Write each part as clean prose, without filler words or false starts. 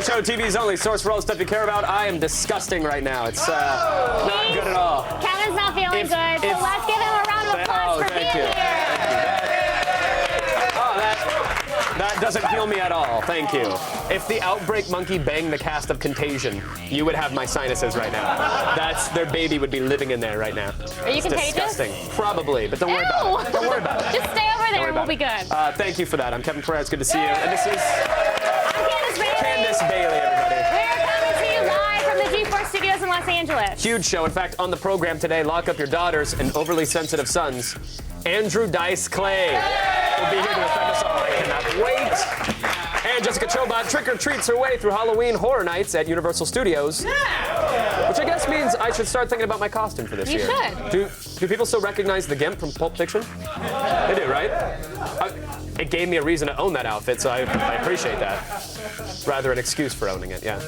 Show, TV's only source for all the stuff you care about. I am disgusting right now. It's not good at all. Kevin's not feeling good, so let's give him a round of applause for being here. That doesn't heal me at all. Thank you. If the Outbreak Monkey banged the cast of Contagion, you would have my sinuses right now. Their baby would be living in there right now. Are you contagious? Disgusting. Probably, but don't worry about it. Don't worry about it. Just stay over there and we'll be good. Thank you for that. I'm Kevin Perez. Good to see you. And this is I'm Candace Bailey. Candace Bailey, everybody. We're coming to you live from the G4 studios in Los Angeles. Huge show. In fact, on the program today, lock up your daughters and overly sensitive sons. Andrew Dice Clay will be here to defend us all. I cannot wait. And Jessica Chobot trick-or-treats her way through Halloween Horror Nights at Universal Studios. Which I guess means I should start thinking about my costume for this year. You should. Do people still recognize the Gimp from Pulp Fiction? They do, right? It gave me a reason to own that outfit, so I appreciate that. Rather an excuse for owning it, yeah.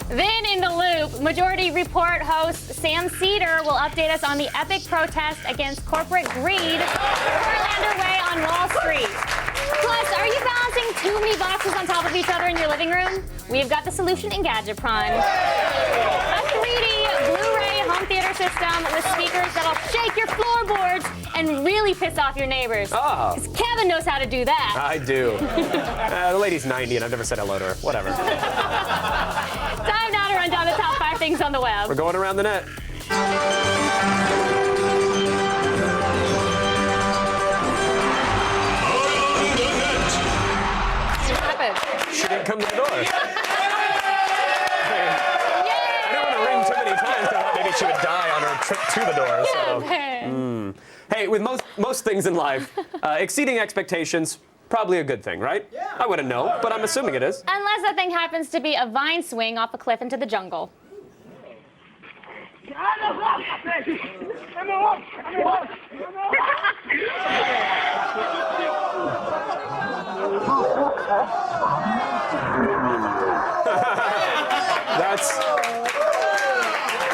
Then in the loop, Majority Report host Sam Cedar will update us on the epic protest against corporate greed currently underway on Wall Street. Plus, are you balancing too many boxes on top of each other in your living room? We've got the solution in Gadgetron. A 3D Blu-ray home theater system with speakers that'll shake your floorboards and really piss off your neighbors. Oh. Because Kevin knows how to do that. I do. The lady's 90 and I've never said hello to her. Whatever. Time now to run down the top 5 things on the web. We're going around the net. What happened? She didn't come to the door. I didn't want to ring too many times. I thought maybe she would die on her trip to the door. So. Hey, with most things in life, exceeding expectations, probably a good thing, right? Yeah. I wouldn't know, but I'm assuming it is. Unless that thing happens to be a vine swing off a cliff into the jungle. That's...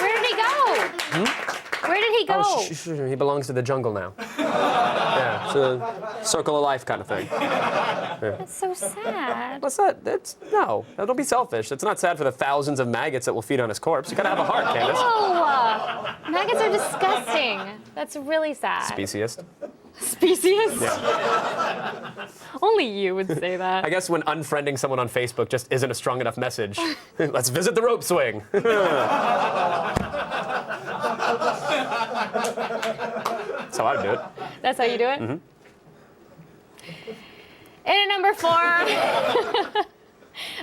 Where did he go? Where did he go? Oh, he belongs to the jungle now. Yeah, it's a circle of life kind of thing. Yeah. That's so sad. What's that? No, don't be selfish. It's not sad for the thousands of maggots that will feed on his corpse. You gotta have a heart, Candace. Oh, maggots are disgusting. That's really sad. Speciest. Speciest? Yeah. Only you would say that. I guess when unfriending someone on Facebook just isn't a strong enough message. Let's visit the rope swing. That's how I do it. That's how you do it? Mm-hmm. And at number 4,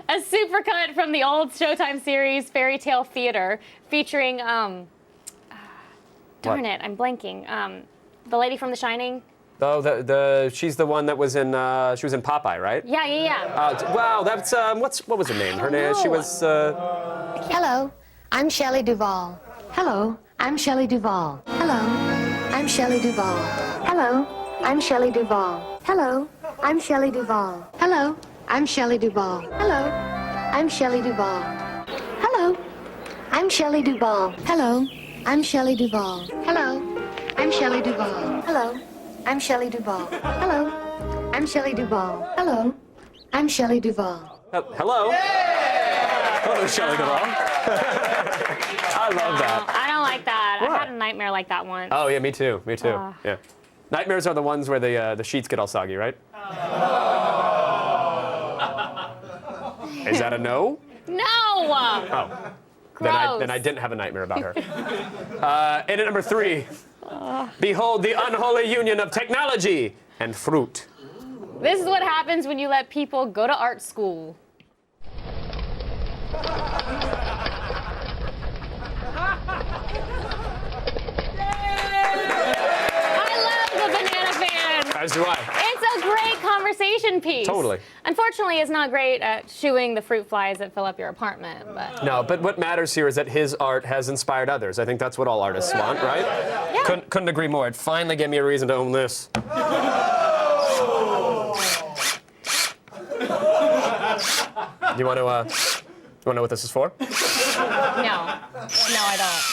a supercut from the old Showtime series Fairy Tale Theater featuring, darn it, I'm blanking. The lady from The Shining. Oh, she's the one that was in, she was in Popeye, right? Yeah. Wow, that's, what was her name? Her name, she was, Hello, I'm Shelley Duvall. Hello, I'm Shelley Duvall. Hello, I'm Shelley Duvall. Hello, I'm Shelley Duvall. Hello, I'm Shelley Duvall. Hello, I'm Shelley Duvall. Hello, I'm Shelley Duvall. Hello, I'm Shelley Duvall. Hello, I'm Shelley Duvall. Hello, I'm Shelley Duvall. Hello, I'm Shelley Duvall. Hello, I'm Shelley Duvall. Hello, I'm Shelley Duvall. Hello? Hello, Shelley Duvall. I love that. I don't like that. What? I had a nightmare like that once. Oh, yeah, me too. Yeah. Nightmares are the ones where the sheets get all soggy, right? Is that a no? No! Oh. Gross. Then I didn't have a nightmare about her. And at number 3, behold the unholy union of technology and fruit. This is what happens when you let people go to art school. As do I. It's a great conversation piece. Totally. Unfortunately, it's not great at shooing the fruit flies that fill up your apartment, but... No, but what matters here is that his art has inspired others. I think that's what all artists want, right? Yeah. Couldn't agree more. It finally gave me a reason to own this. Do you want to know what this is for? No. No, I don't.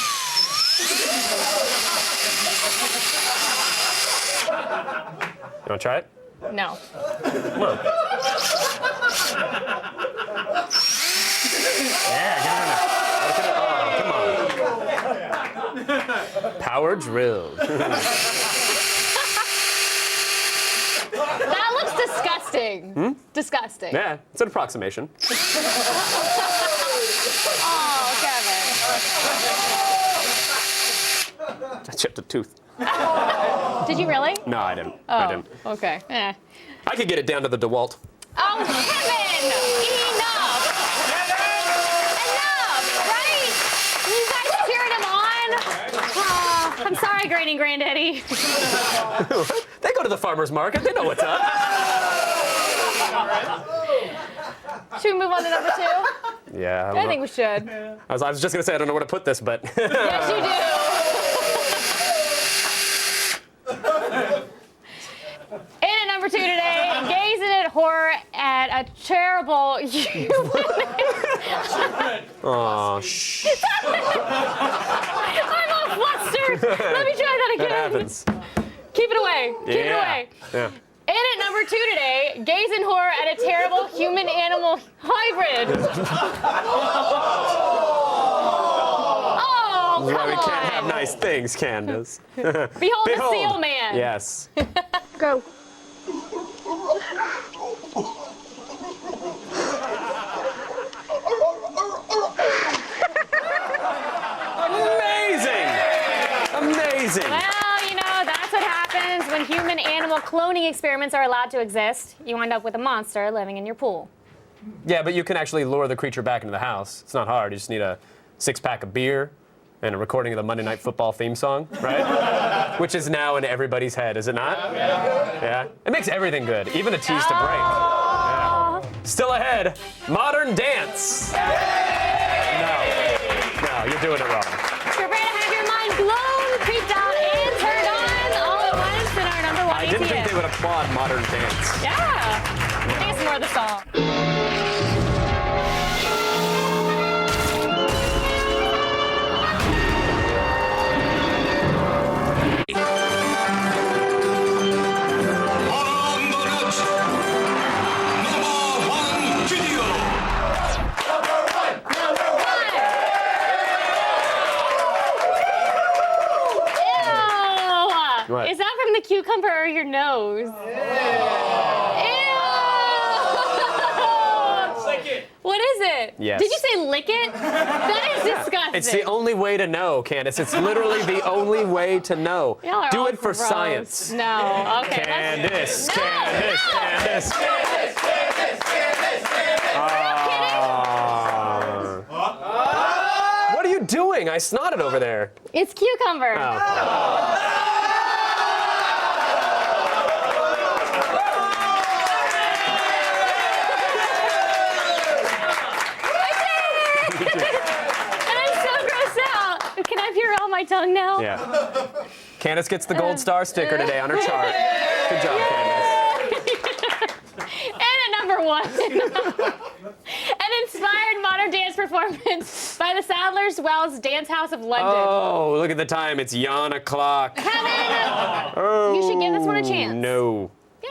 You want to try it? No. Come on. Yeah, get in there. Oh, come on. Power drill. That looks disgusting. Disgusting. Yeah, it's an approximation. Oh, Kevin. I chipped a tooth. Did you really? No, I didn't. Oh, I didn't. okay. Eh. I could get it down to the DeWalt. Oh, Kevin! Enough! Enough! Right? You guys cheered him on? Oh, I'm sorry, Granny Granddaddy. They go to the farmer's market. They know what's up. Should we move on to number 2? Yeah. I think we should. I was just going to say, I don't know where to put this, but. Yes, you do. And at number 2 today, gazing at horror at a terrible Oh, shh. I'm all flustered. Let me try that again. That happens. Keep it away. Keep it away. Yeah. And at number 2 today, gaze in horror at a terrible human-animal hybrid. Oh, This is why come we on. can't have nice things, Candace. Behold the seal man. Yes. Go. Amazing! Amazing! Well, you know, that's what happens when human-animal cloning experiments are allowed to exist. You end up with a monster living in your pool. Yeah, but you can actually lure the creature back into the house. It's not hard. You just need a 6-pack of beer and a recording of the Monday Night Football theme song, right? Which is now in everybody's head, is it not? Yeah. It makes everything good, even a tease to break. Yeah. Still ahead, modern dance. No, you're doing it wrong. Prepare to have your mind blown, creeped out, and turned on all at once in our number 1 I didn't think ATM. they would applaud modern dance. Yeah. I think it's more of the song. Ew! What? Is that from the cucumber or your nose? Ew! What is it? Yes. Did you say lick it? That is disgusting. It's the only way to know, Candace. It's literally the only way to know. Y'all are Do all it for gross. science. No. Okay. Candace, No, Candace, no. Candace. What are you doing? I snotted over there. It's cucumber. Oh. And I'm so grossed out. Can I pure all my tongue now? Yeah. Candace gets the gold star sticker today on her chart. Good job, Candace. And at number 1, an inspired modern dance performance by the Sadler's Wells Dance House of London. Oh, look at the time. It's yawn o'clock. Kevin, Oh, you should give this one a chance. No. Yeah.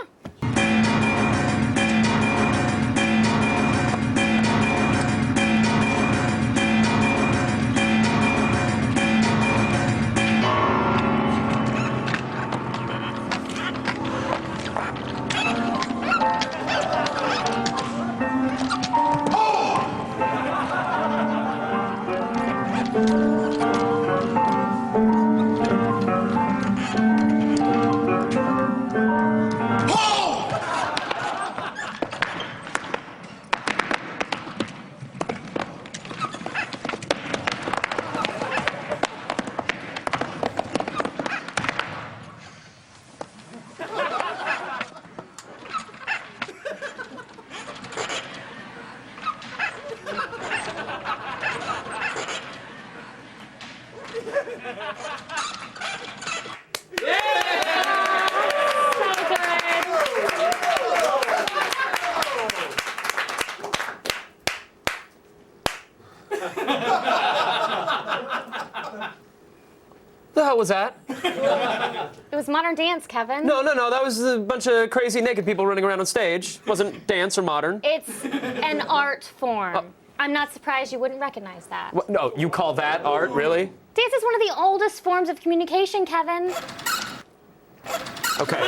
The hell was that? It was modern dance, Kevin. No, that was a bunch of crazy naked people running around on stage. Wasn't dance or modern. It's an art form. I'm not surprised you wouldn't recognize that. What? No, you call that art, really? Dance is one of the oldest forms of communication, Kevin. Okay.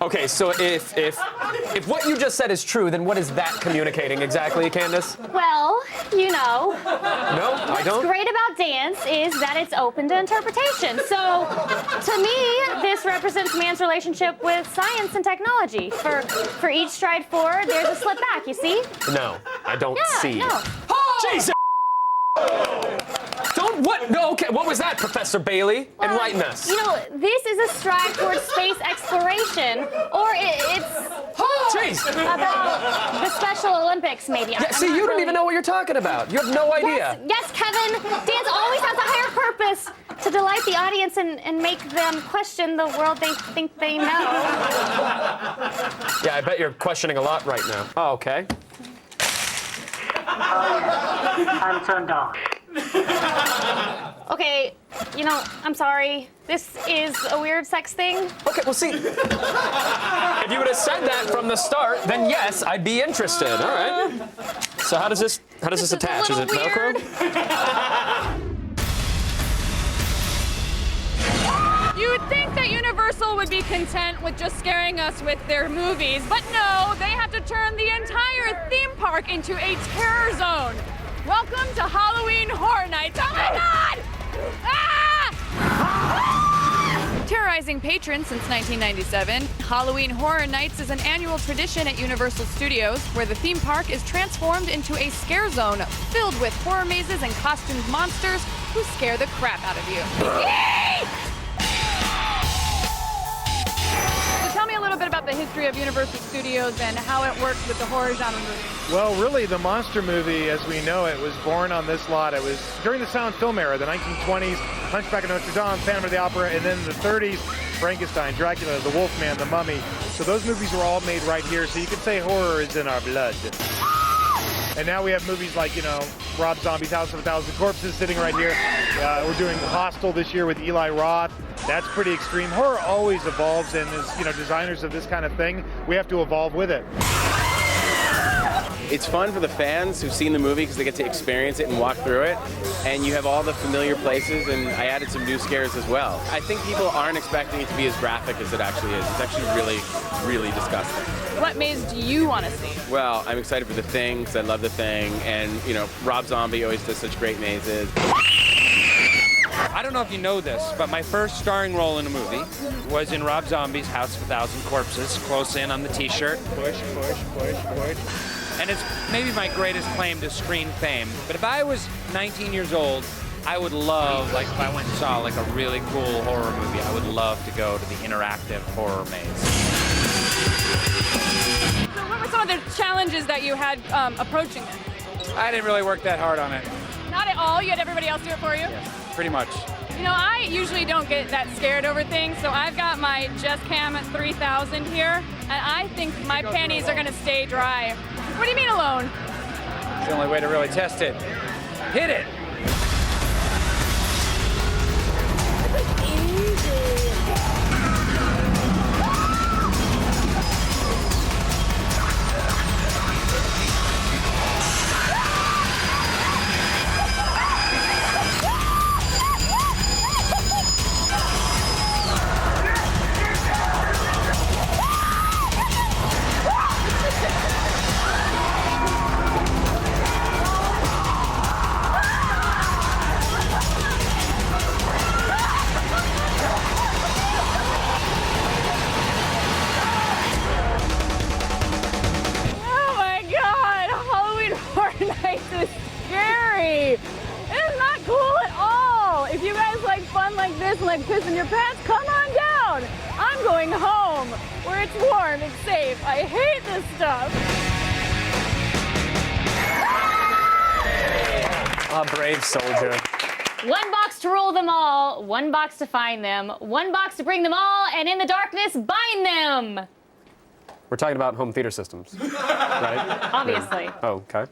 Okay, so if what you just said is true, then what is that communicating exactly, Candace? Well, you know. No, I don't. What's great about dance is that it's open to interpretation. So, to me, this represents man's relationship with science and technology. For each stride forward, there's a slip back, you see? No, I don't see. No. Jesus! Don't what? No, okay. What was that, Professor Bailey? Enlighten us. You know, this is a stride towards space exploration, or it's Jeez! about the Special Olympics, maybe. Yeah, see, you don't even know what you're talking about. You have no idea. Yes, Kevin. Dance always has a higher purpose to delight the audience and make them question the world they think they know. Yeah, I bet you're questioning a lot right now. Oh, okay. I'm turned on. Okay, you know, I'm sorry. This is a weird sex thing. Okay, well, see, if you would have said that from the start, then yes, I'd be interested. All right. So how does this attach? Is it Velcro? You would think that Universal would be content with just scaring us with their movies, but no, they have to turn the entire theme park into a terror zone. Welcome to Halloween Horror Nights. Oh my God! Ah! Terrorizing patrons since 1997, Halloween Horror Nights is an annual tradition at Universal Studios where the theme park is transformed into a scare zone filled with horror mazes and costumed monsters who scare the crap out of you. Yay! Tell me a little bit about the history of Universal Studios and how it works with the horror genre movie. Well, really, the monster movie, as we know it, was born on this lot. It was during the silent film era, the 1920s, Hunchback of Notre Dame, Phantom of the Opera, and then the 30s, Frankenstein, Dracula, The Wolfman, The Mummy. So those movies were all made right here, so you could say horror is in our blood. And now we have movies like, you know, Rob Zombie's House of a Thousand Corpses sitting right here. We're doing Hostel this year with Eli Roth. That's pretty extreme. Horror always evolves, and as, you know, designers of this kind of thing, we have to evolve with it. It's fun for the fans who've seen the movie because they get to experience it and walk through it. And you have all the familiar places, and I added some new scares as well. I think people aren't expecting it to be as graphic as it actually is. It's actually really, really disgusting. What maze do you want to see? Well, I'm excited for The Thing because I love The Thing, and you know, Rob Zombie always does such great mazes. I don't know if you know this, but my first starring role in a movie was in Rob Zombie's House of a Thousand Corpses, close in on the t-shirt. Push, push, push, push. And it's maybe my greatest claim to screen fame. But if I was 19 years old, I would love, like if I went and saw like a really cool horror movie, I would love to go to the interactive horror maze. So what were some of the challenges that you had approaching it? I didn't really work that hard on it. Not at all? You had everybody else do it for you? Pretty much. You know, I usually don't get that scared over things, so I've got my JustCam at 3000 here, and I think my panties are going to stay dry. What do you mean alone? It's the only way to really test it. Hit it! Like pissing your pants, come on down. I'm going home where it's warm and safe. I hate this stuff. A brave soldier. One box to rule them all, one box to find them, one box to bring them all, and in the darkness, bind them. We're talking about home theater systems, right? Obviously. Oh, okay.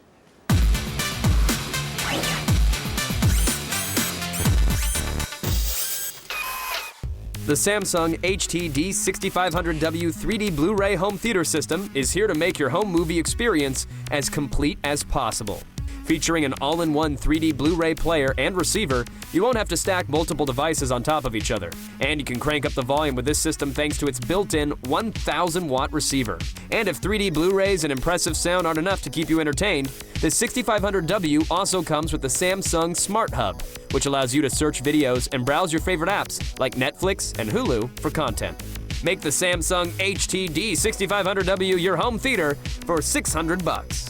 The Samsung HTD 6500W 3D Blu-ray home theater system is here to make your home movie experience as complete as possible. Featuring an all-in-one 3D Blu-ray player and receiver, you won't have to stack multiple devices on top of each other. And you can crank up the volume with this system thanks to its built-in 1,000-watt receiver. And if 3D Blu-rays and impressive sound aren't enough to keep you entertained, the 6500W also comes with the Samsung Smart Hub, which allows you to search videos and browse your favorite apps like Netflix and Hulu for content. Make the Samsung HTD 6500W your home theater for $600.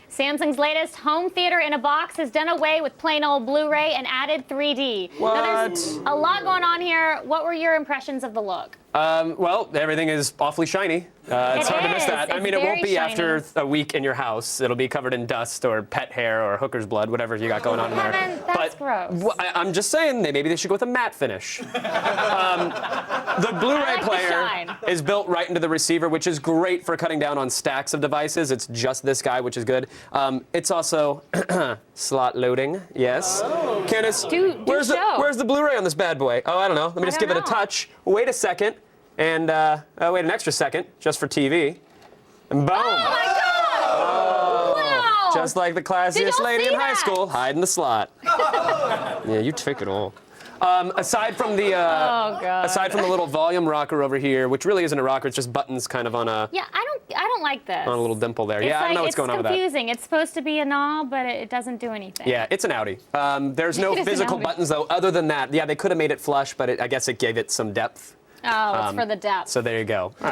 Samsung's latest home theater in a box has done away with plain old Blu-ray and added 3D. What? Now, there's a lot going on here. What were your impressions of the look? Well, everything is awfully shiny. It's hard to miss that. I It's mean, it won't very be after shiny. a week in your house. It'll be covered in dust or pet hair or hooker's blood, whatever you got going on in there. Kevin, that's gross. I'm just saying, maybe they should go with a matte finish. The Blu-ray I like the player shine. is built right into the receiver, which is great for cutting down on stacks of devices. It's just this guy, which is good. It's also slot loading. Yes. Candace, Do where's show. the Blu-ray on this bad boy? Oh, I don't know. Let me just give it a don't know. touch. Wait a second. And wait an extra second, just for TV. And boom! Oh my God! Wow! Just like the Did classiest y'all lady see in high that? school, hide in the slot. Yeah, you took it all. Aside from the Oh, God. aside from the little volume rocker over here, which really isn't a rocker, it's just buttons kind of on a Yeah, I don't like this. little dimple there. It's Yeah, I don't know what's it's going on with that. confusing. It's supposed to be a knob, but it doesn't do anything. Yeah, it's an Audi. There's no It is an physical Audi. buttons though. Other than that, yeah, they could have made it flush, but I guess it gave it some depth. Oh, it's for the depth. So there you go. I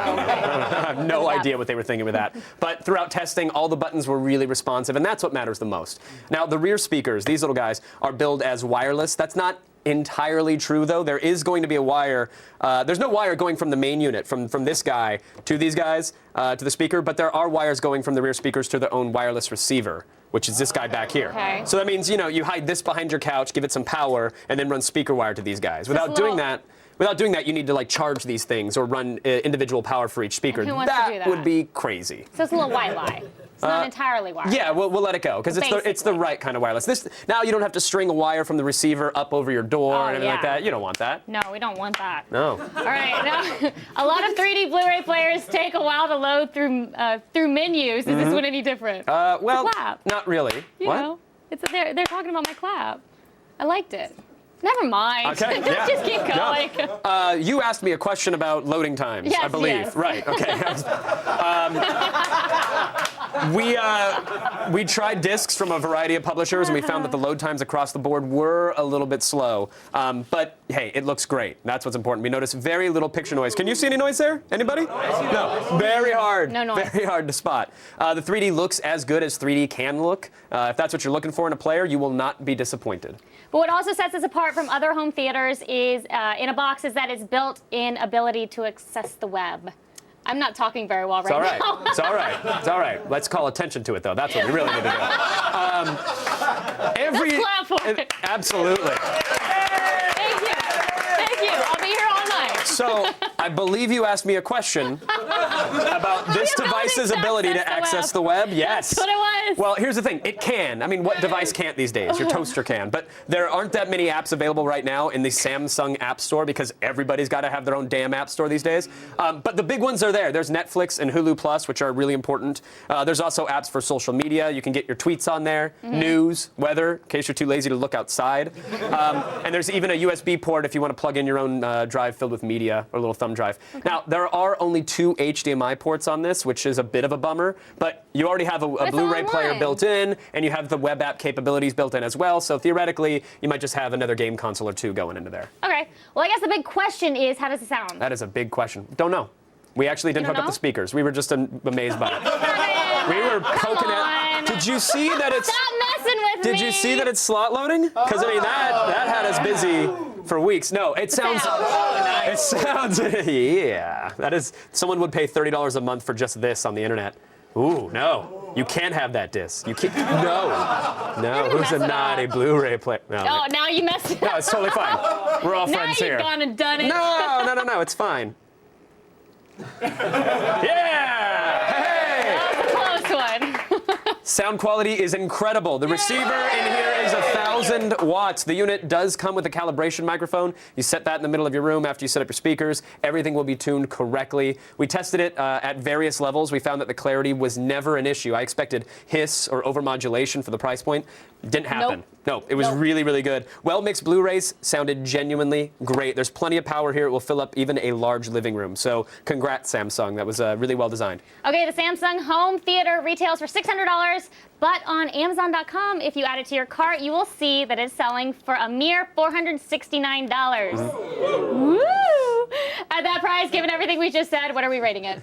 have no idea what they were thinking with that. But throughout testing, all the buttons were really responsive, and that's what matters the most. Now, the rear speakers, these little guys, are billed as wireless. That's not entirely true, though. There is going to be a wire. There's no wire going from the main unit, from this guy to these guys, to the speaker, but there are wires going from the rear speakers to their own wireless receiver, which is this guy back here. Okay. So that means, you hide this behind your couch, give it some power, and then run speaker wire to these guys. Without doing that, you need to charge these things or run individual power for each speaker. And who wants to do that? Would be crazy. So it's a little white lie. It's not entirely wireless. Yeah, we'll let it go because it's the Basically. right kind of wireless. Now you don't have to string a wire from the receiver up over your door Oh, and everything like yeah. that. You don't want that. No, we don't want that. No. All right, now, a lot of 3D Blu-ray players take a while to load through menus. Is this one any different? Well, clap. not really. You What? know, they're talking about my clap. I liked it. Never mind. Okay, yeah. Just keep going. No. You asked me a question about loading times, Yes, I believe. yes. Right, okay. We tried discs from a variety of publishers, and we found that the load times across the board were a little bit slow. But, hey, it looks great. That's what's important. We noticed very little picture noise. Can you see any noise there? Anybody? No. Very hard. No noise. Very hard to spot. The 3D looks as good as 3D can look. If that's what you're looking for in a player, you will not be disappointed. But what also sets us apart from other home theaters is in a box is that it's built-in ability to access the web. I'm not talking very well It's all right. now. It's all right. It's all right. Let's call attention to it, though. That's what we really need to do. Let's clap for it. Absolutely. Thank you. Thank you. I'll be here all night. So, I believe you asked me a question about this the ability device's to ability to access access the the web. Yes. That's what it was. Well, here's the thing. It can. I mean, what device can't these days? Your toaster can. But there aren't that many apps available right now in the Samsung App Store because everybody's got to have their own damn app store these days. But the big ones are there. There's Netflix and Hulu Plus, which are really important. There's also apps for social media. You can get your tweets on there, news, weather, in case you're too lazy to look outside. And there's even a USB port if you want to plug in your own drive filled with media or a little thumb drive. Okay. Now, there are only 2 HDMI ports on this, which is a bit of a bummer, but you already have a Blu-ray player built in, and you have the web app capabilities built in as well, so theoretically, you might just have another game console or 2 going into there. Okay. Well, I guess the big question is, how does it sound? That is a big question. Don't know. We actually didn't hook up the speakers. We were just amazed by it. We were poking at. Did you see that it's? Stop messing with me. Did you see that it's slot loading? Because I mean that had us busy for weeks. No, it sounds. It sounds. Yeah, that is. Someone would pay $30 a month for just this on the internet. Ooh, no. You can't have that disc. You can't. No. Who's a naughty Blu-ray player? No. Oh, now you messed it up. No, it's totally fine. We're all Now friends you've here. gone and done it. No, it's fine. Yeah! Hey! That was a close one. Sound quality is incredible. The receiver in here is 1,000 1,000 watts. The unit does come with a calibration microphone. You set that in the middle of your room after you set up your speakers. Everything will be tuned correctly. We tested it at various levels. We found that the clarity was never an issue. I expected hiss or overmodulation for the price point. Didn't happen. No, it was really, really good. Well-mixed Blu-rays sounded genuinely great. There's plenty of power here. It will fill up even a large living room. So congrats, Samsung. That was really well designed. Okay, the Samsung home theater retails for $600, but on Amazon.com, if you add it to your cart, you will see that it's selling for a mere $469. Woo! At that price, given everything we just said, what are we rating it?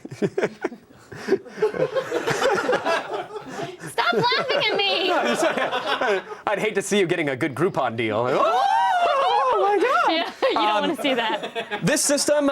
Stop laughing at me! I'd hate to see you getting a good Groupon deal. Oh my God! Yeah, you don't want to see that. This system,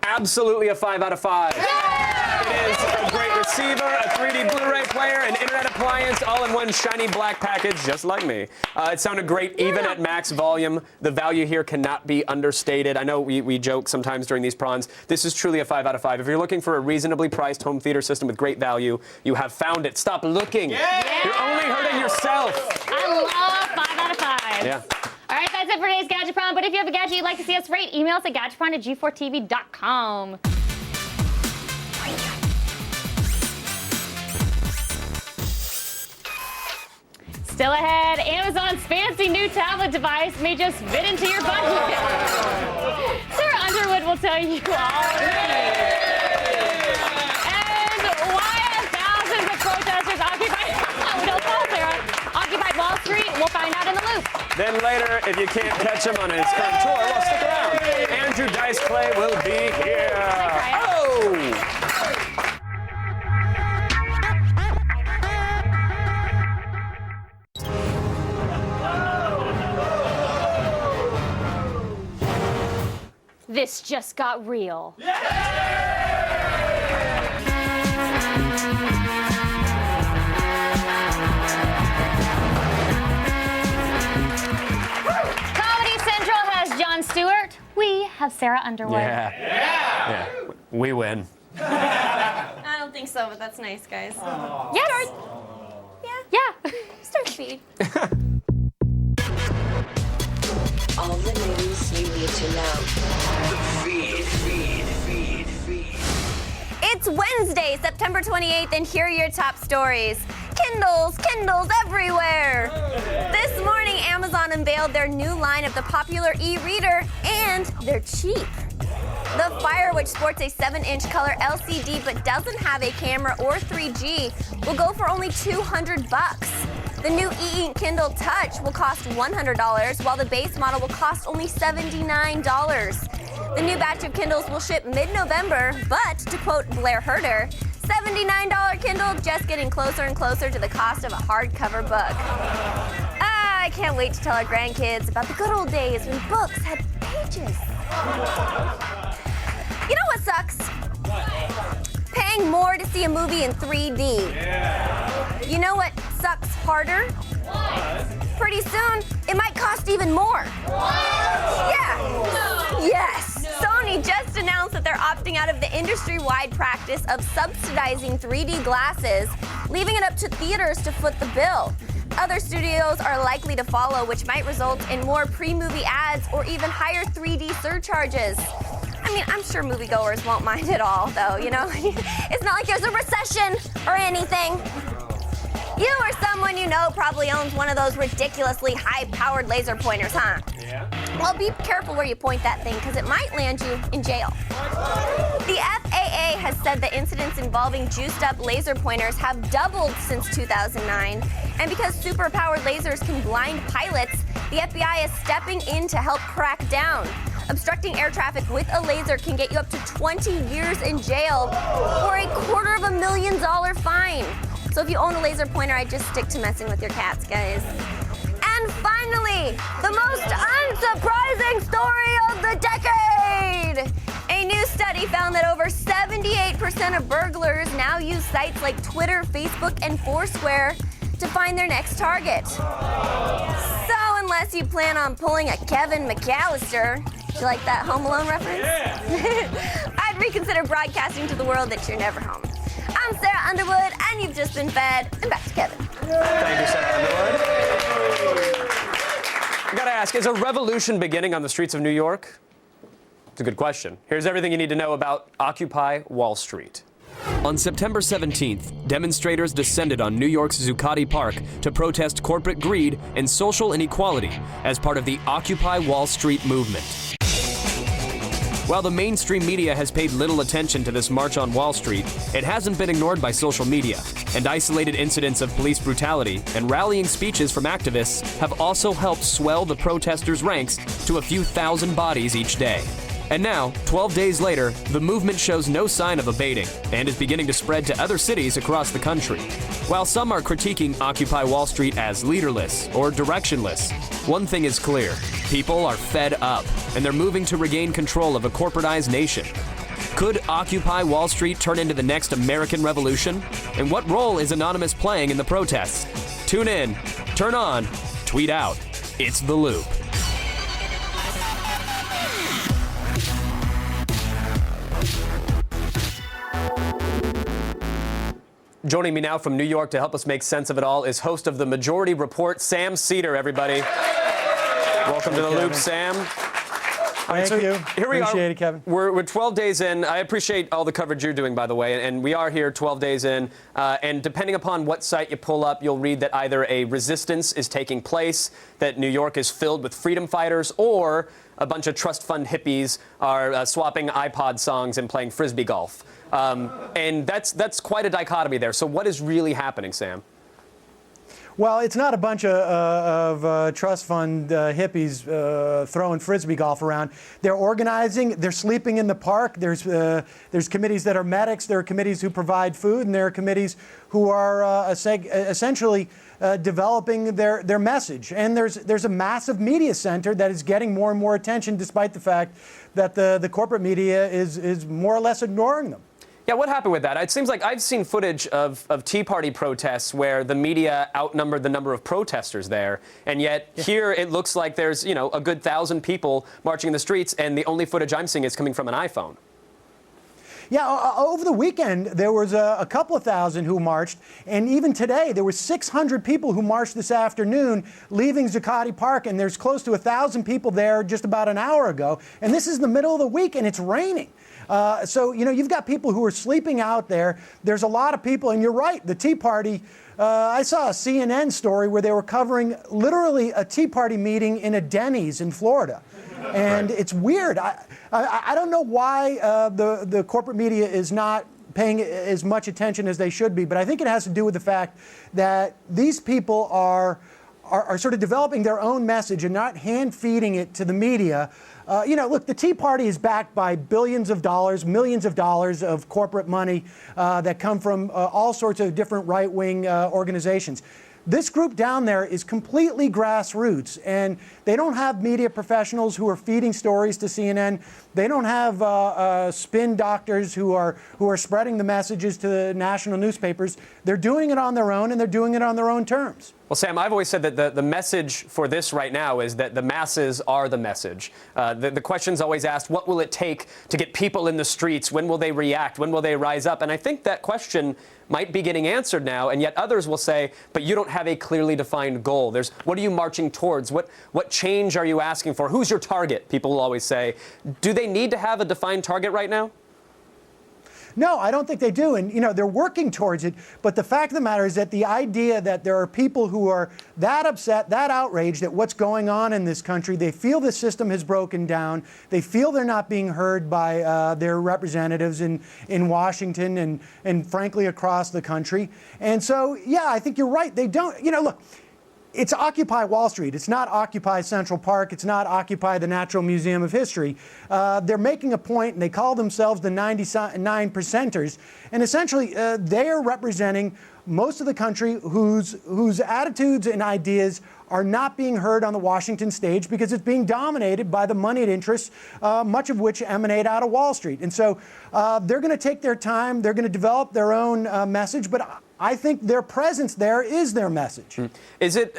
absolutely a 5 out of 5. It is a great receiver, a 3D Blu-ray player, an internet appliance, all in one shiny black package, just like me. It sounded great even at max volume. The value here cannot be understated. I know we joke sometimes during these prawns. This is truly a 5 out of 5. If you're looking for a reasonably priced home theater system with great value, you have found it. Stop looking. You're only hurting yourself. I love 5 out of 5. Yeah. All right, that's it for today's Gadget Prom. But if you have a gadget you'd like to see us rate, email us at gadgetprom@g4tv.com. Still ahead, Amazon's fancy new tablet device may just fit into your budget. Sarah Underwood will tell you all. And why have thousands of protesters occupied Wall Street? We'll find out in the loop. Then later, if you can't catch him on his current tour, well, stick around. Andrew Dice Clay will be here. This just got real. Comedy Central has Jon Stewart. We have Sarah Underwood. Yeah. We win. I don't think so, but that's nice, guys. Yes. Yeah. Start speed. All the news you need to know. The feed. It's Wednesday, September 28th, and here are your top stories. Kindles everywhere. This morning, Amazon unveiled their new line of the popular e-reader, and they're cheap. The Fire, which sports a 7-inch color LCD but doesn't have a camera or 3G, will go for only $200. The new e-ink Kindle Touch will cost $100, while the base model will cost only $79. The new batch of Kindles will ship mid-November, but to quote Blair Herter, $79 Kindle just getting closer and closer to the cost of a hardcover book. I can't wait to tell our grandkids about the good old days when books had pages. You know what sucks? Paying more to see a movie in 3D. You know what sucks harder? Pretty soon, it might cost even more. Yeah. Yes. Sony just announced that they're opting out of the industry-wide practice of subsidizing 3D glasses, leaving it up to theaters to foot the bill. Other studios are likely to follow, which might result in more pre-movie ads or even higher 3D surcharges. I mean, I'm sure moviegoers won't mind at all, though, you know? It's not like there's a recession or anything. You or someone you know probably owns one of those ridiculously high-powered laser pointers, huh? Yeah. Well, be careful where you point that thing, because it might land you in jail. The FAA has said the incidents involving juiced-up laser pointers have doubled since 2009. And because super-powered lasers can blind pilots, the FBI is stepping in to help crack down. Obstructing air traffic with a laser can get you up to 20 years in jail or a $250,000 fine. So if you own a laser pointer, I'd just stick to messing with your cats, guys. And finally, the most unsurprising story of the decade! A new study found that over 78% of burglars now use sites like Twitter, Facebook, and Foursquare to find their next target. So unless you plan on pulling a Kevin McAllister, do you like that Home Alone reference? Yeah. I'd reconsider broadcasting to the world that you're never home. I'm Sarah Underwood, and you've just been fed. And back to Kevin. Thank you, Sarah Underwood. I gotta ask, is a revolution beginning on the streets of New York? It's a good question. Here's everything you need to know about Occupy Wall Street. On September 17th, demonstrators descended on New York's Zuccotti Park to protest corporate greed and social inequality as part of the Occupy Wall Street movement. While the mainstream media has paid little attention to this march on Wall Street, it hasn't been ignored by social media, and isolated incidents of police brutality and rallying speeches from activists have also helped swell the protesters' ranks to a few thousand bodies each day. And now, 12 days later, the movement shows no sign of abating and is beginning to spread to other cities across the country. While some are critiquing Occupy Wall Street as leaderless or directionless, one thing is clear: people are fed up, and they're moving to regain control of a corporatized nation. Could Occupy Wall Street turn into the next American Revolution? And what role is Anonymous playing in the protests? Tune in, turn on, tweet out. It's The Loop. Joining me now from New York to help us make sense of it all is host of The Majority Report, Sam Seder, everybody. Welcome to The Loop, Sam. Thank you. Here we Appreciate are. it, Kevin. We're 12 days in. I appreciate all the coverage you're doing, by the way. And we are here 12 days in. And depending upon what site you pull up, you'll read that either a resistance is taking place, that New York is filled with freedom fighters, or a bunch of trust fund hippies are swapping iPod songs and playing Frisbee golf. And that's quite a dichotomy there. So what is really happening, Sam? Well, it's not a bunch of trust fund hippies throwing Frisbee golf around. They're organizing. They're sleeping in the park. There's committees that are medics. There are committees who provide food, and there are committees who are essentially developing their message. And there's a massive media center that is getting more and more attention, despite the fact that the corporate media is more or less ignoring them. Yeah, what happened with that? It seems like I've seen footage of Tea Party protests where the media outnumbered the number of protesters there, and yet here it looks like there's, a good 1,000 people marching in the streets, and the only footage I'm seeing is coming from an iPhone. Yeah, over the weekend, there was a couple of thousand who marched, and even today, there were 600 people who marched this afternoon leaving Zuccotti Park, and there's close to 1,000 people there just about an hour ago, and this is the middle of the week, and it's raining. So, you've got people who are sleeping out there. There's a lot of people, and you're right, the Tea Party, I saw a CNN story where they were covering literally a Tea Party meeting in a Denny's in Florida. And it's weird. I don't know why the corporate media is not paying as much attention as they should be, but I think it has to do with the fact that these people are sort of developing their own message and not hand-feeding it to the media. Look, the Tea Party is backed by billions of dollars, millions of dollars of corporate money that come from all sorts of different right-wing organizations. This group down there is completely grassroots, and they don't have media professionals who are feeding stories to CNN. They don't have spin doctors who are spreading the messages to the national newspapers. They're doing it on their own, and they're doing it on their own terms. Well, Sam, I've always said that the message for this right now is that the masses are the message. The question's always asked, what will it take to get people in the streets? When will they react? When will they rise up? And I think that question might be getting answered now, and yet others will say, but you don't have a clearly defined goal. What are you marching towards? What change are you asking for? Who's your target? People will always say. Do they need to have a defined target right now? No, I don't think they do. And, they're working towards it. But the fact of the matter is that the idea that there are people who are that upset, that outraged at what's going on in this country, they feel the system has broken down. They feel they're not being heard by their representatives in Washington and frankly, across the country. And so, yeah, I think you're right. They don't, look. It's Occupy Wall Street. It's not Occupy Central Park. It's not Occupy the Natural Museum of History. They're making a point, and they call themselves the 99 percenters. And essentially, they are representing most of the country whose attitudes and ideas are not being heard on the Washington stage because it's being dominated by the moneyed interests, much of which emanate out of Wall Street. And so they're going to take their time. They're going to develop their own message. But I think their presence there is their message. Is it,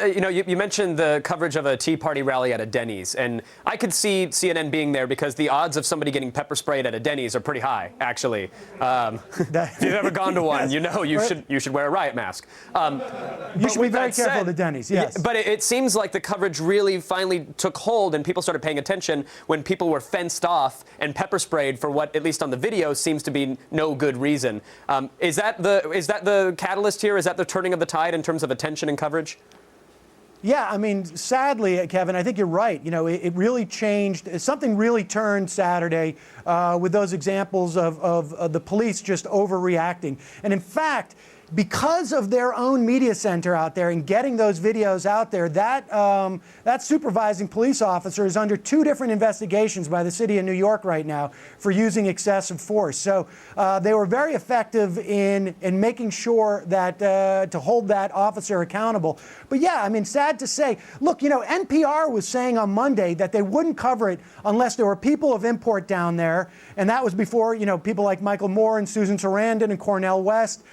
you mentioned the coverage of a Tea Party rally at a Denny's, and I could see CNN being there because the odds of somebody getting pepper sprayed at a Denny's are pretty high, actually. If you've ever gone to one, you should wear a riot mask. You should be very careful at the Denny's, yes. But it seems like the coverage really finally took hold and people started paying attention when people were fenced off and pepper sprayed for what, at least on the video, seems to be no good reason. Is that the catalyst here? Is that the turning of the tide in terms of attention and coverage? Yeah, I mean, sadly, Kevin, I think you're right. It really changed. Something really turned Saturday with those examples of the police just overreacting. And in fact, because of their own media center out there and getting those videos out there, that supervising police officer is under 2 different investigations by the city of New York right now for using excessive force. So they were very effective in making sure that to hold that officer accountable. But yeah, I mean, sad to say, look, NPR was saying on Monday that they wouldn't cover it unless there were people of import down there. And that was before, people like Michael Moore and Susan Sarandon and Cornel West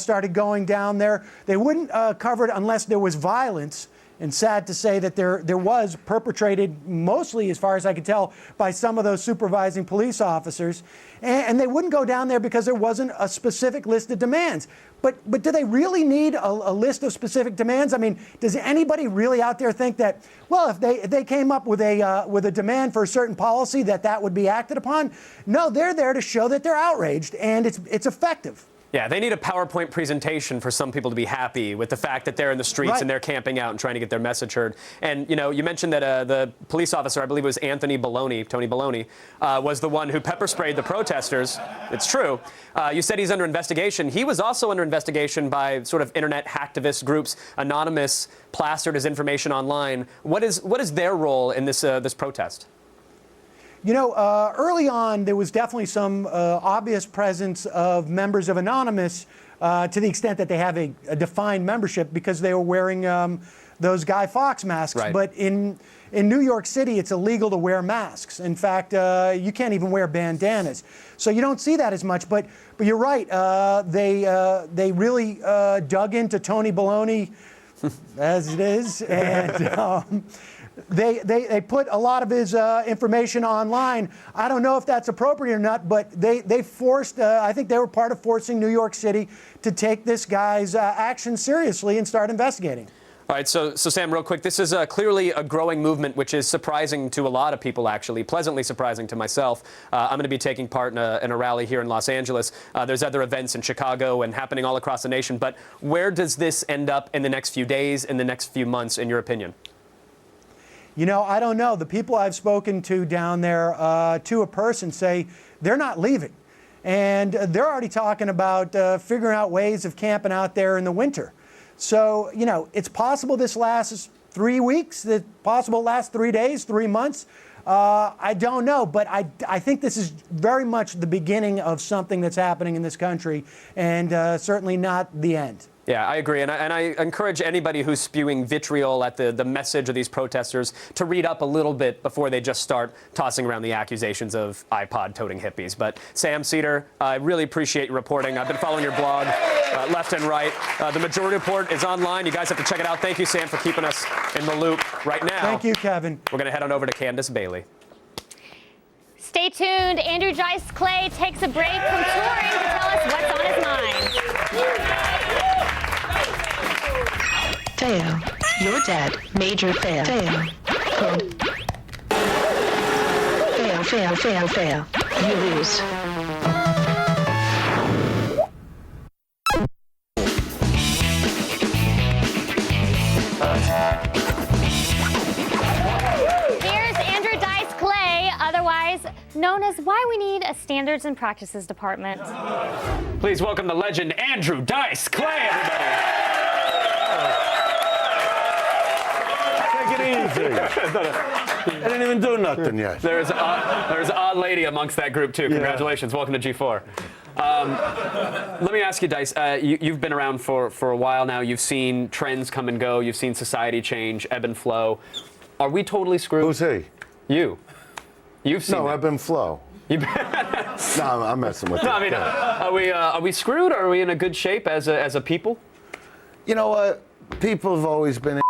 started going down there. They wouldn't cover it unless there was violence. And sad to say that there was perpetrated, mostly as far as I could tell, by some of those supervising police officers. And they wouldn't go down there because there wasn't a specific list of demands. But do they really need a list of specific demands? I mean, does anybody really out there think that, well, if they came up with a demand for a certain policy, that would be acted upon? No, they're there to show that they're outraged, and it's effective. Yeah, they need a PowerPoint presentation for some people to be happy with the fact that they're in the streets and they're camping out and trying to get their message heard. And, you mentioned that the police officer, I believe it was Tony Baloney, was the one who pepper sprayed the protesters. It's true. You said he's under investigation. He was also under investigation by sort of internet hacktivist groups. Anonymous plastered his information online. What is their role in this protest? Early on, there was definitely some obvious presence of members of Anonymous to the extent that they have a defined membership because they were wearing those Guy Fawkes masks. Right. But in New York City, it's illegal to wear masks. In fact, you can't even wear bandanas. So you don't see that as much. But you're right. They really dug into Tony Baloney, as it is, and They put a lot of his information online. I don't know if that's appropriate or not, but they forced, I think they were part of forcing New York City to take this guy's action seriously and start investigating. All right, so Sam, real quick, this is clearly a growing movement, which is surprising to a lot of people, actually, pleasantly surprising to myself. I'm going to be taking part in a rally here in Los Angeles. There's other events in Chicago and happening all across the nation. But where does this end up in the next few days, in the next few months, in your opinion? I don't know. The people I've spoken to down there, to a person, say they're not leaving. And they're already talking about figuring out ways of camping out there in the winter. So, it's possible this lasts 3 weeks, it's possible it lasts 3 days, 3 months. I don't know, but I think this is very much the beginning of something that's happening in this country, and certainly not the end. Yeah, I agree. And I encourage anybody who's spewing vitriol at the message of these protesters to read up a little bit before they just start tossing around the accusations of iPod-toting hippies. But Sam Seder, I really appreciate your reporting. I've been following your blog left and right. The Majority Report is online. You guys have to check it out. Thank you, Sam, for keeping us in the loop right now. Thank you, Kevin. We're going to head on over to Candace Bailey. Stay tuned. Andrew Dice Clay takes a break from touring to tell us what's on his mind. Fail. You're dead. Major fail. Fail. Fail, fail, fail, fail. You lose. Here's Andrew Dice Clay, otherwise known as Why We Need a Standards and Practices Department. Please welcome the legend, Andrew Dice Clay, everybody. Take it easy. I didn't even do nothing yet. There's an odd lady amongst that group, too. Congratulations. Yeah. Welcome to G4. Let me ask you, Dice, you've been around for a while now. You've seen trends come and go. You've seen society change, ebb and flow. Are we totally screwed? Who's he? You. You've seen No, that. ebb and flow. You No, I'm messing with you. No, I mean, are we screwed, or are we in a good shape as a people? You know what? People have always been.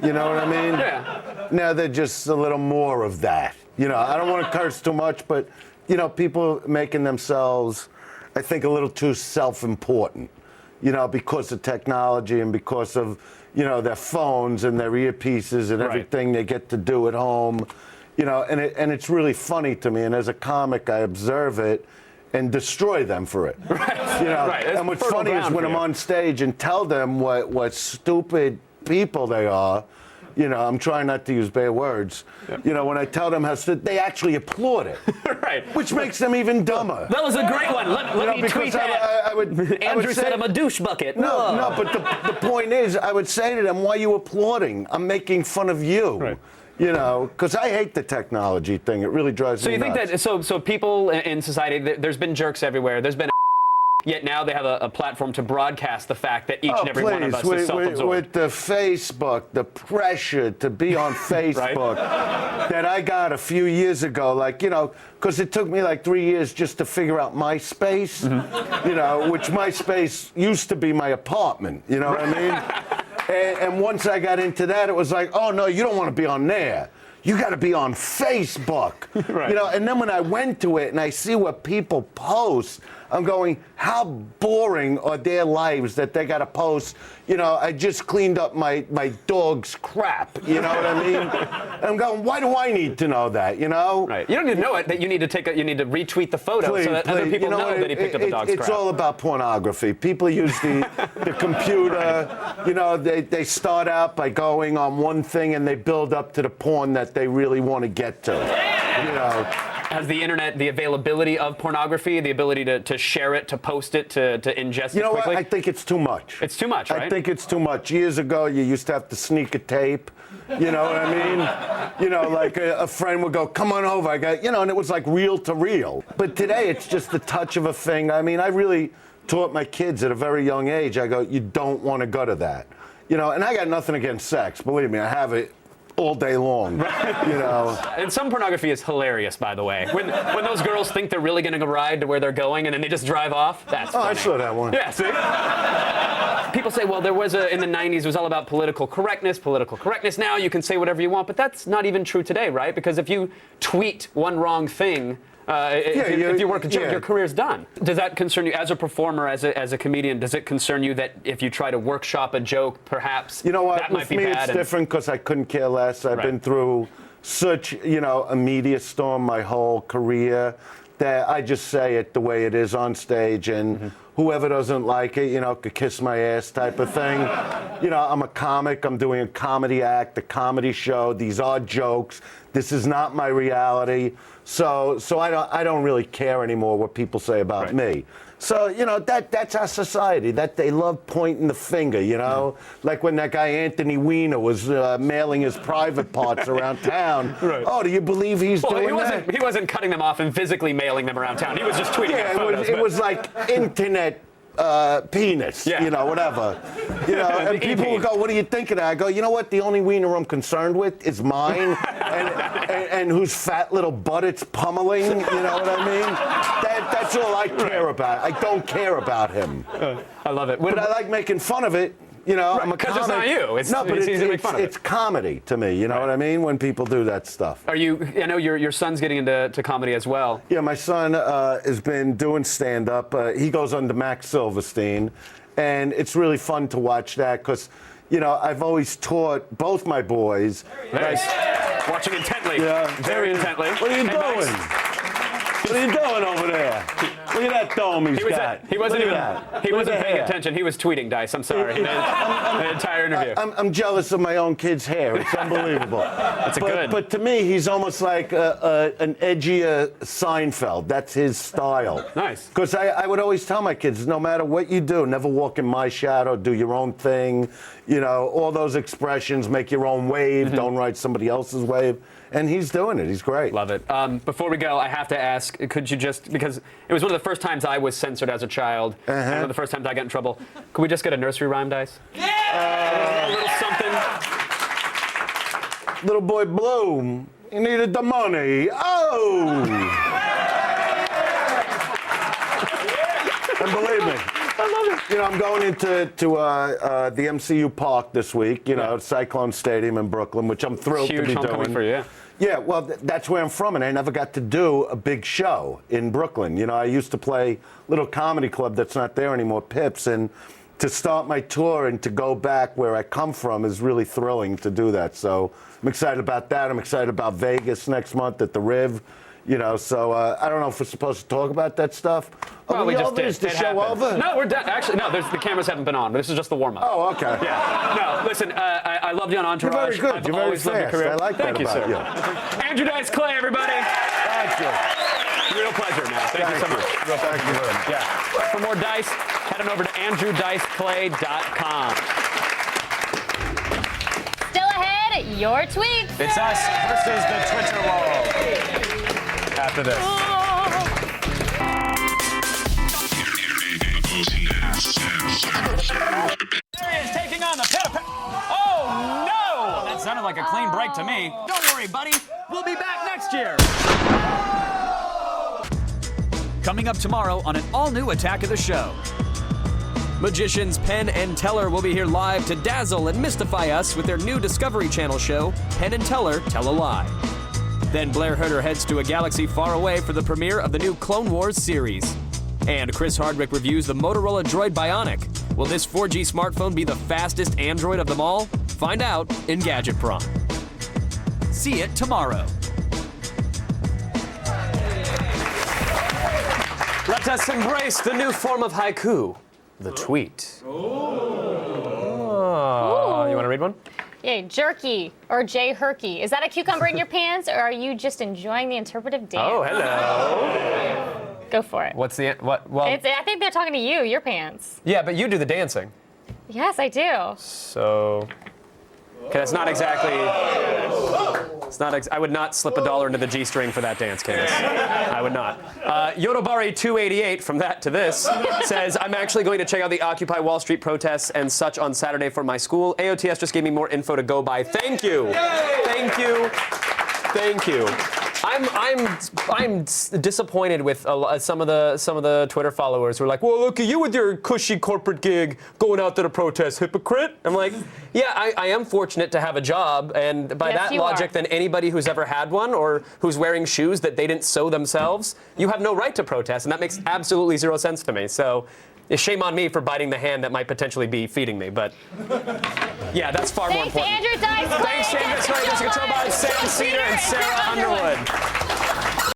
You know what I mean? Yeah. Now they're just a little more of that. You know, I don't want to curse too much, but you know, people making themselves, I think, a little too self-important. You know, because of technology and because of, you know, their phones and their earpieces and everything they get to do at home. You know, and it's really funny to me. And as a comic, I observe it and destroy them for it. Right. You know, Right. and what's funny is when I'm on stage and tell them what stupid people they are. You know, I'm trying not to use bad words. Yep. You know, when I tell them how they actually applaud it. Right. Which makes them even dumber. That was a great one. Let me tweet that. Andrew said I'm a douche bucket. No, but the point is, I would say to them, why are you applauding? I'm making fun of you. Right. You know, because I hate the technology thing. It really drives me nuts. So you think that, so people in society, there's been jerks everywhere. There's been yet now they have a platform to broadcast the fact that each and every one of us is self-absorbed. With the Facebook, the pressure to be on Facebook that I got a few years ago, like, you know, because it took me like 3 years just to figure out MySpace, you know, which MySpace used to be my apartment, you know what I mean? And once I got into that, it was like, oh, no, you don't want to be on there. You got to be on Facebook. You know, and then when I went to it and I see what people post, I'm going, how boring are their lives that they got to post? You know, I just cleaned up my dog's crap. You know what I mean? And I'm going, why do I need to know that? You know? Right. You don't need to know it. That you need to you need to retweet the photo so that other people know that he picked up the dog's crap. It's all about pornography. People use the computer. You know, they start out by going on one thing and they build up to the porn that they really want to get to. You know. Has the internet the availability of pornography, the ability to share it, to post it, to ingest it quickly? You know what? I think it's too much. It's too much, right? I think it's too much. Years ago, you used to have to sneak a tape. You know what I mean? You know, like a friend would go, come on over. I got, you know, and it was like reel to reel. But today, it's just the touch of a thing. I mean, I really taught my kids at a very young age. I go, you don't want to go to that. You know, and I got nothing against sex. Believe me, I have it all day long, you know. And some pornography is hilarious, by the way. When those girls think they're really going to ride to where they're going and then they just drive off, that's funny. I saw that one. Yeah, see? People say, well, there was in the 90s, it was all about political correctness. Now you can say whatever you want, but that's not even true today, right? Because if you tweet one wrong thing, if you work a joke, your career's done. Does that concern you as a performer, as a comedian? Does it concern you that if you try to workshop a joke, perhaps you know what? that might be bad? With me, it's different because I couldn't care less. I've been through such, you know, a media storm my whole career that I just say it the way it is on stage, and whoever doesn't like it, you know, could kiss my ass type of thing. You know, I'm a comic. I'm doing a comedy act, a comedy show. These are jokes. This is not my reality. So I don't really care anymore what people say about me. So, you know, that's our society, that they love pointing the finger, you know? Like when that guy Anthony Weiner was mailing his private parts around town. Oh, do you believe he's doing that? He wasn't cutting them off and physically mailing them around town. He was just tweeting photos. It was like internet penis, you know, whatever. You know, and people will go, what do you think of that? I go, you know what? The only wiener I'm concerned with is mine and whose fat little butt it's pummeling, you know what I mean? That's all I care about. I don't care about him. I love it. But I like making fun of it. You know, I'm a comic. Because it's not you. It's easy to make fun of it. It's comedy to me, you know what I mean, when people do that stuff. I know your son's getting into comedy as well. Yeah, my son has been doing stand-up. He goes under Max Silverstein, and it's really fun to watch that because, you know, I've always taught both my boys. Watching intently. Yeah. Very intently. What are you doing? What are you doing over there? Look at that dome he's got. He wasn't paying attention. He was tweeting, Dice. I'm sorry. The entire interview. I'm jealous of my own kid's hair. It's unbelievable. But to me, he's almost like an edgier Seinfeld. That's his style. Nice. Because I would always tell my kids, no matter what you do, never walk in my shadow, do your own thing. You know, all those expressions, make your own wave, don't write somebody else's wave. And he's doing it. He's great. Love it. Before we go, I have to ask, could you just, because it was one of the first times I was censored as a child, and one of the first times I got in trouble, could we just get a nursery rhyme, Dice? Yeah! A little something. Little boy Blue He needed the money. Oh! And believe me, you know, I'm going into the MCU Park this week, you know, Cyclone Stadium in Brooklyn, which I'm thrilled to be doing. Homecoming for you, yeah. Yeah, well, that's where I'm from, and I never got to do a big show in Brooklyn. You know, I used to play a little comedy club that's not there anymore, Pips, and to start my tour and to go back where I come from is really thrilling to do that. So I'm excited about that. I'm excited about Vegas next month at the Riv. You know, so I don't know if we're supposed to talk about that stuff. Well, we just did. Is the It show happened. over? No, we're done. Actually, no, the cameras haven't been on. This is just the warm-up. Oh, okay. Yeah. No, listen, I loved you on Entourage. You're very good. I've You're very always loved your fast. career. I like Thank that you, about sir. you. Andrew Dice Clay, everybody. Thank you. Real pleasure, man. Thank you so much. Real Thank you very much. Yeah. For more dice, head on over to andrewdiceclay.com. Still ahead, your tweets. It's us versus the Twitter wall. After this. There he is, taking on the Pitter. Oh, no! That sounded like a clean break to me. Don't worry, buddy. We'll be back next year. Coming up tomorrow on an all-new Attack of the Show. Magicians Penn and Teller will be here live to dazzle and mystify us with their new Discovery Channel show, Penn and Teller Tell a Lie. Then Blair Herter heads to a galaxy far away for the premiere of the new Clone Wars series. And Chris Hardwick reviews the Motorola Droid Bionic. Will this 4G smartphone be the fastest Android of them all? Find out in Gadget Prom. See it tomorrow. Let us embrace the new form of haiku, the tweet. Oh, you want to read one? Yeah, jerky or Jay Herky. Is that a cucumber in your pants, or are you just enjoying the interpretive dance? Oh, hello. Go for it. What's the what? Well, I think they're talking to you, your pants. yeah, but you do the dancing. Yes, I do. So, okay, that's not exactly. It's not. I would not slip $1 into the G-string for that dance, Candace. I would not. Yodobari288 from that to this says, I'm actually going to check out the Occupy Wall Street protests and such on Saturday for my school. AOTS just gave me more info to go by. Thank you. Thank you. Thank you. I'm disappointed with some of the Twitter followers who are like, well, look at you with your cushy corporate gig going out to the protest, hypocrite. I'm like, yeah, I am fortunate to have a job, and by that logic, then anybody who's ever had one or who's wearing shoes that they didn't sew themselves, you have no right to protest, and that makes absolutely zero sense to me. So. Shame on me for biting the hand that might potentially be feeding me, but yeah, that's far more important. Thanks, Andrew Dice Clay. Thanks, Andrew Dice Clay, Jessica Chobot, Sam Cedar, and Sarah Underwood.